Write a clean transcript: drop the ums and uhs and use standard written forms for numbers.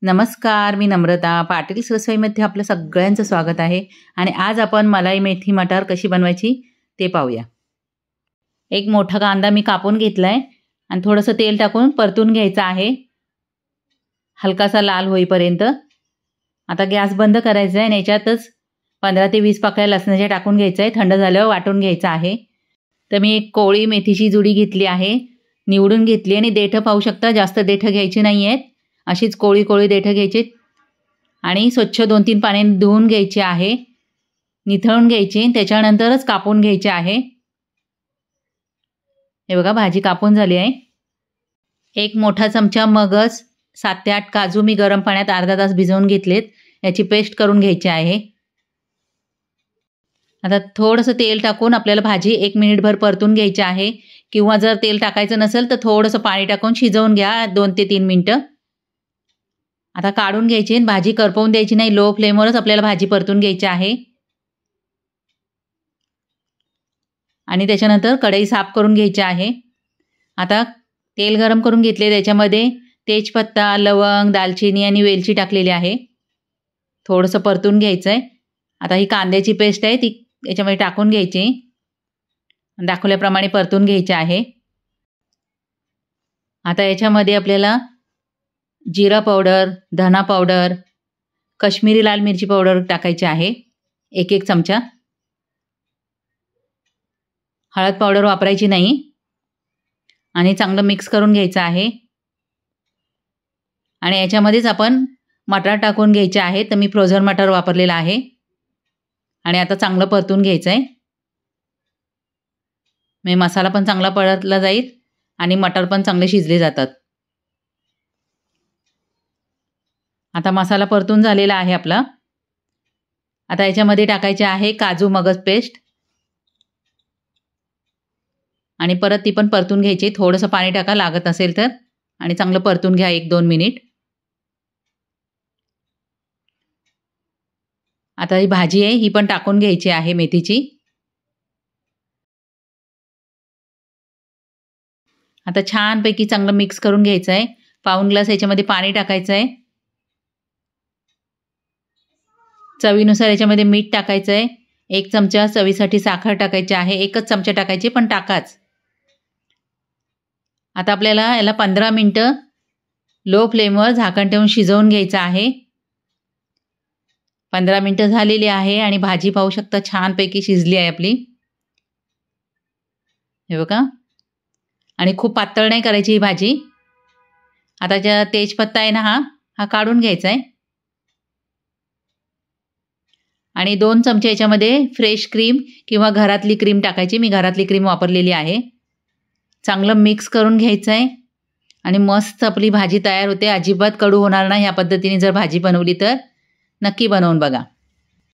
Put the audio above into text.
नमस्कार, मी नम्रता पाटील रसोईमध्ये आपलं सगळ्यांचं स्वागत आहे. आणि आज आपण मलाई मेथी मटार कशी बनवायची ते पाहूया. एक मोठा कांदा मी कापून घेतलाय आणि थोडंसं तेल टाकून परतून घ्यायचं आहे हलकासा लाल होईपर्यंत. आता गॅस बंद करायचा आहे आणि याच्यातच 15 ते 20 पाकळ्या लसणाच्या टाकून घ्यायचं आहे. थंड झाल्यावर वाटून घ्यायचं आहे. तर मी एक कोवळी मेथीची जुडी घेतली आहे, निवडून घेतली आणि देठं पाहू शकता, जास्त देठं घ्यायची नाही आहेत. अशीच कोळी कोळी देठं घ्यायची आणि स्वच्छ 2-3 पाण्याने धुवून घ्यायची आहे, निथळून घ्यायची. त्याच्यानंतरच कापून घ्यायचे आहे. हे बघा भाजी कापून झाली आहे. एक मोठा चमचा मगज, 7 ते 8 काजू मी गरम पाण्यात अर्धा तास भिजवून घेतलेत. याची पेस्ट करून घ्यायची आहे. आता थोडंसं तेल टाकून आपल्याला भाजी 1 मिनिटभर परतून घ्यायची आहे, किंवा जर तेल टाकायचं नसेल तर थोडंसं पाणी टाकून शिजवून घ्या 2 ते 3 मिनिटं. आता काढून घ्यायची, भाजी करपवून द्यायची नाही, लो फ्लेमवरच आपल्याला भाजी परतून घ्यायची आहे. आणि त्याच्यानंतर कढई साफ करून घ्यायची आहे. आता तेल गरम करून घेतले, त्याच्यामध्ये तेजपत्ता, लवंग, दालचिनी आणि वेलची टाकलेली आहे. थोडंसं परतून घ्यायचं आहे. आता ही कांद्याची पेस्ट आहे ती याच्यामध्ये टाकून घ्यायची, दाखवल्याप्रमाणे परतून घ्यायची आहे. आता याच्यामध्ये आपल्याला जिरा पावडर, धना पावडर, काश्मीरी लाल मिरची पावडर टाकायची आहे 1-1 चमचा. हळद पावडर वापरायची नाही. आणि चांगलं मिक्स करून घ्यायचं आहे. आणि याच्यामध्येच आपण मटार टाकून घ्यायचे आहे. तर मी फ्रोझन मटार वापरलेला आहे. आणि आता चांगलं परतून घ्यायचं आहे. म्हणजे मसाला पण चांगला परतला जाईल आणि मटार पण चांगले शिजले जातात. आता मसाला परतून झालेला आहे आपला. आता याच्यामध्ये टाकायचे आहे काजू मगज पेस्ट आणि परत ती पण परतून घ्यायची. थोडंसं पाणी टाका लागत असेल तर, आणि चांगलं परतून घ्या 1-2 मिनिट. आता ही भाजी आहे ही पण टाकून घ्यायची आहे मेथीची. आता छानपैकी चांगलं मिक्स करून घ्यायचं आहे. पाऊण ग्लास याच्यामध्ये पाणी टाकायचं आहे. चवीनुसार याच्यामध्ये मीठ टाकायचं आहे. 1 चमचा चवीसाठी साखर टाकायची आहे. 1च चमचा टाकायची, पण टाकाच. आता आपल्याला याला 15 मिनिटं लो फ्लेमवर झाकण ठेवून शिजवून घ्यायचं आहे. 15 मिनिटं झालेली आहे आणि भाजी पाहू शकता छानपैकी शिजली आहे आपली. हे बघा. आणि खूप पातळ नाही करायची ही भाजी. आता ज्या तेजपत्ता आहे ना, हा काढून घ्यायचा आहे. आणि 2 चमचे याच्यामध्ये फ्रेश क्रीम किंवा घरातली क्रीम टाकायची. मी घरातली क्रीम वापरलेली आहे. चांगलं मिक्स करून घ्यायचं आहे आणि मस्त आपली भाजी तयार होते. अजिबात कडू होणार नाही ह्या पद्धतीने जर भाजी बनवली तर. नक्की बनवून बघा.